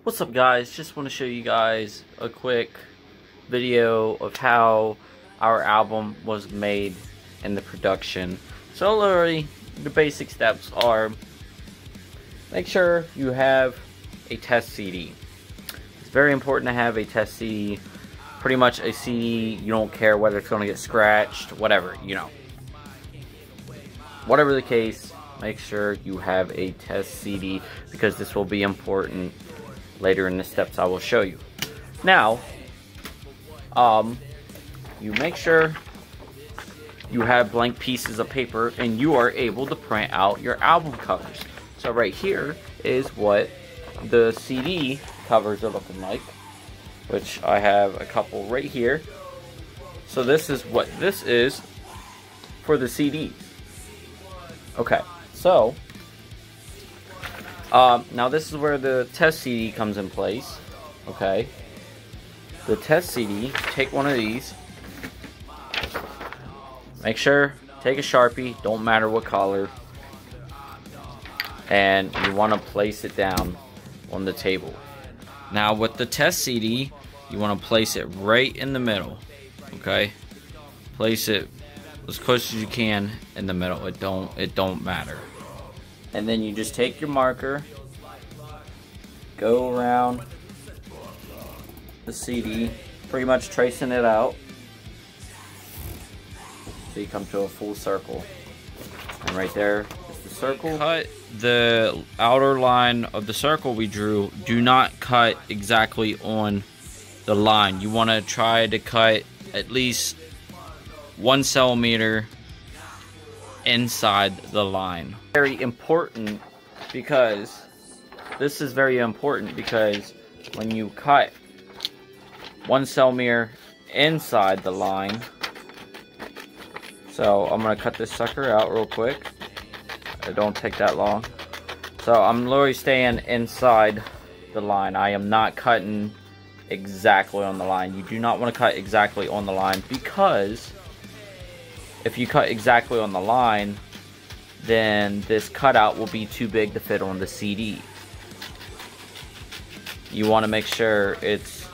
What's up, guys? Just want to show you guys a quick video of how our album was made in the production. So literally the basic steps are: make sure you have a test CD. It's very important to have a test CD. Pretty much a CD, you don't care whether it's going to get scratched, whatever, you know. Whatever the case, make sure you have a test CD, because this will be important later in the steps I will show you. Now, you make sure you have blank pieces of paper and you are able to print out your album covers. So right here is what the CD covers are looking like, which I have a couple right here. So this is what this is for the CDs. Okay, so now this is where the test CD comes in place. Okay, the test CD, take one of these, make sure, take a Sharpie, don't matter what color, and you want to place it down on the table. Now with the test CD, you want to place it right in the middle. Okay, place it as close as you can in the middle. It don't matter. And then you just take your marker, go around the CD, pretty much tracing it out, so you come to a full circle. And right there is the circle. Cut the outer line of the circle we drew. Do not cut exactly on the line. You want to try to cut at least 1 centimeter inside the line. Very important, because this is very important because when you cut 1 centimeter inside the line, so I'm gonna cut this sucker out real quick. It don't take that long. So I'm literally staying inside the line. I am not cutting exactly on the line. You do not want to cut exactly on the line, because if you cut exactly on the line, then this cutout will be too big to fit on the CD. You want to make sure it's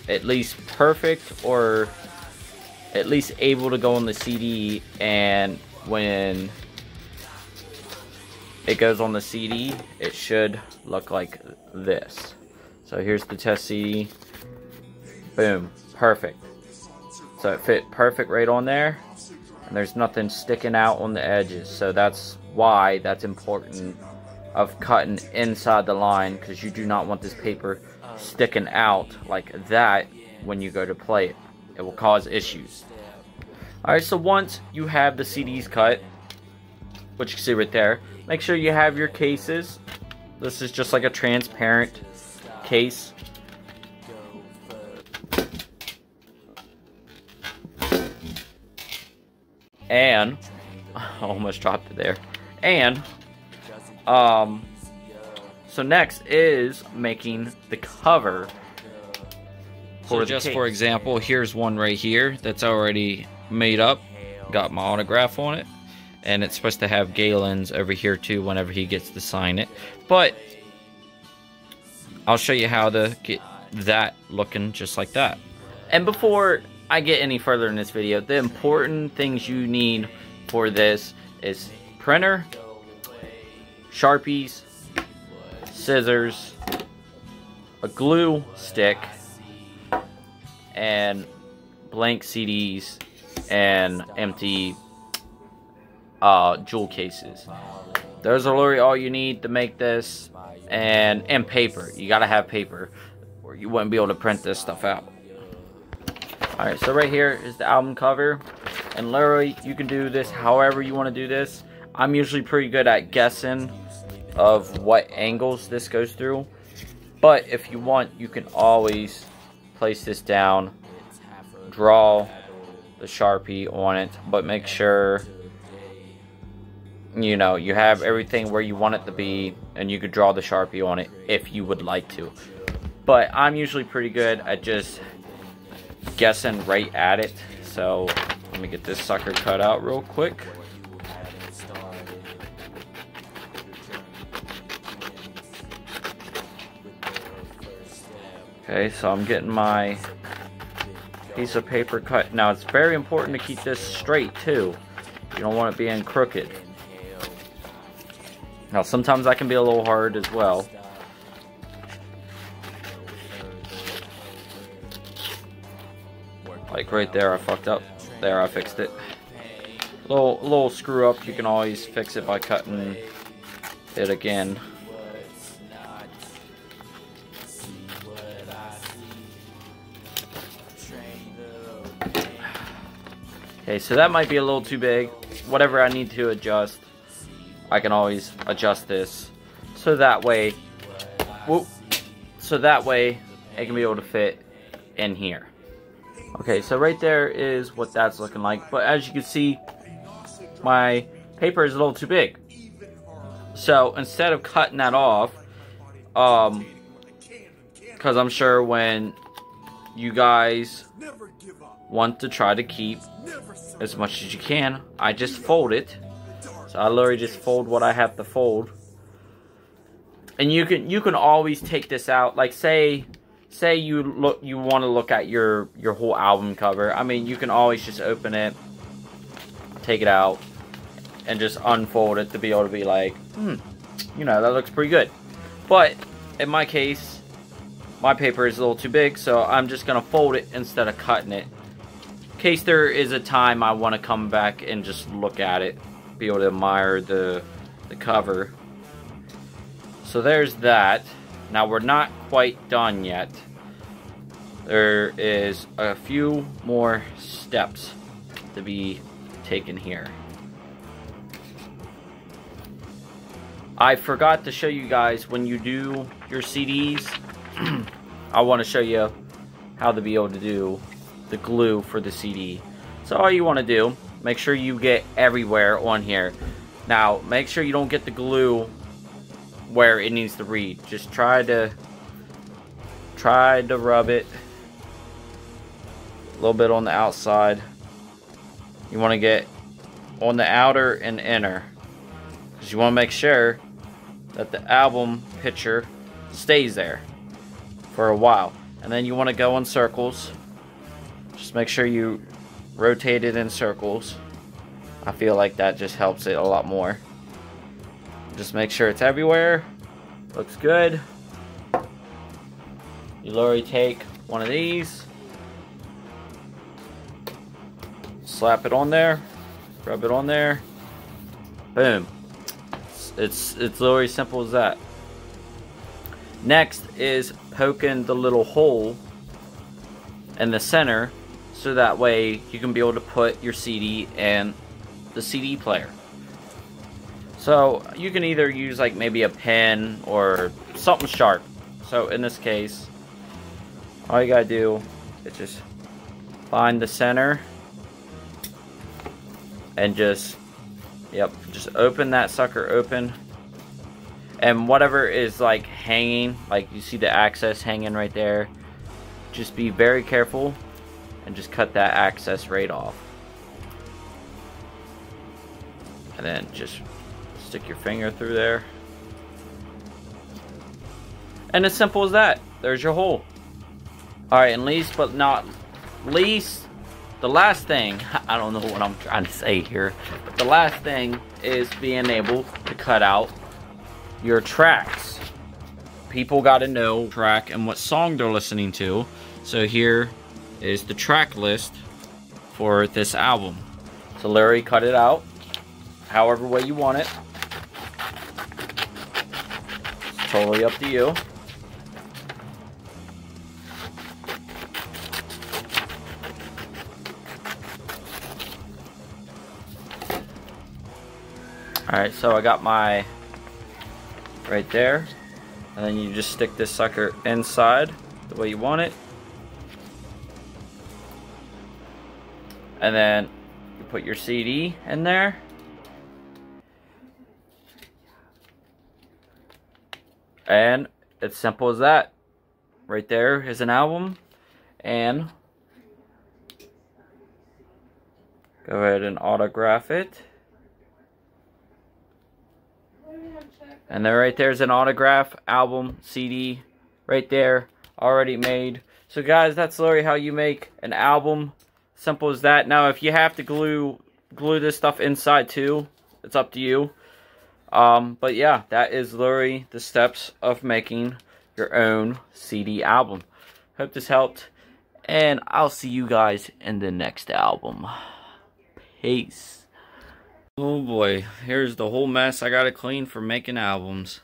at least perfect, or at least able to go on the CD, and when it goes on the CD, it should look like this. So here's the test CD. Boom, perfect. So it fit perfect right on there, and there's nothing sticking out on the edges. So that's why that's important of cutting inside the line, because you do not want this paper sticking out like that when you go to play it. It will cause issues. Alright, so once you have the CDs cut, which you can see right there, make sure you have your cases. This is just like a transparent case. And I almost dropped it there. And so next is making the cover for the case. For example, here's one right here that's already made up, got my autograph on it, and it's supposed to have Galen's over here too whenever he gets to sign it. But I'll show you how to get that looking just like that. And before I get any further in this video, the important things you need for this is printer, Sharpies, scissors, a glue stick, and blank CDs and empty jewel cases. Those are literally all you need to make this, and paper. You gotta have paper, or you wouldn't be able to print this stuff out. Alright, so right here is the album cover, and literally you can do this however you want to do this. I'm usually pretty good at guessing of what angles this goes through, but if you want, you can always place this down, draw the Sharpie on it, but make sure you know you have everything where you want it to be, and you could draw the Sharpie on it if you would like to. But I'm usually pretty good at just guessing right at it. So let me get this sucker cut out real quick. Okay, so I'm getting my piece of paper cut. Now it's very important to keep this straight too. You don't want it being crooked. Now sometimes that can be a little hard as well. Like right there I fucked up. There I fixed it. Little screw up, you can always fix it by cutting it again. Okay, so that might be a little too big. Whatever I need to adjust, I can always adjust this. So that way, whoop, so that way it can be able to fit in here. Okay, so right there is what that's looking like. But as you can see, my paper is a little too big. So instead of cutting that off, because I'm sure when you guys want to try to keep as much as you can, I just fold it. So I literally just fold what I have to fold. And you can always take this out. Like say you want to look at your whole album cover. I mean, you can always just open it, take it out, and just unfold it to be able to be like, you know, that looks pretty good. But in my case, my paper is a little too big, so I'm just gonna fold it instead of cutting it. In case there is a time I want to come back and just look at it, be able to admire the cover. So there's that. Now we're not quite done yet. There is a few more steps to be taken here. I forgot to show you guys when you do your CDs. I want to show you how to be able to do the glue for the CD. So all you want to do, make sure you get everywhere on here. Now make sure you don't get the glue where it needs to read. Just try to rub it a little bit on the outside. You want to get on the outer and inner, because you want to make sure that the album picture stays there for a while. And then you want to go in circles. Just make sure you rotate it in circles. I feel like that just helps it a lot more. Just make sure it's everywhere. Looks good. You literally take one of these, slap it on there, rub it on there, boom. It's literally simple as that. Next is poking the little hole in the center, so that way you can be able to put your CD in the CD player. So you can either use like maybe a pen or something sharp. So in this case, all you gotta do is just find the center and just open that sucker open. And whatever is like hanging, like you see the access hanging right there, just be very careful and just cut that access right off. And then just stick your finger through there. And as simple as that. There's your hole. Alright, and least but not least, the last thing, I don't know what I'm trying to say here, but the last thing is being able to cut out your tracks. People got to know track and what song they're listening to. So here is the track list for this album. So Larry cut it out however way you want it. It's totally up to you. Alright, so I got my right there, and then you just stick this sucker inside the way you want it, and then you put your CD in there, and it's simple as that. Right there is an album, and go ahead and autograph it. And then right there's an autograph album CD right there already made. So guys, that's literally how you make an album. Simple as that. Now if you have to glue this stuff inside too, it's up to you. But yeah, that is literally the steps of making your own CD album. Hope this helped, and I'll see you guys in the next album. Peace. Oh boy, here's the whole mess I gotta clean for making albums.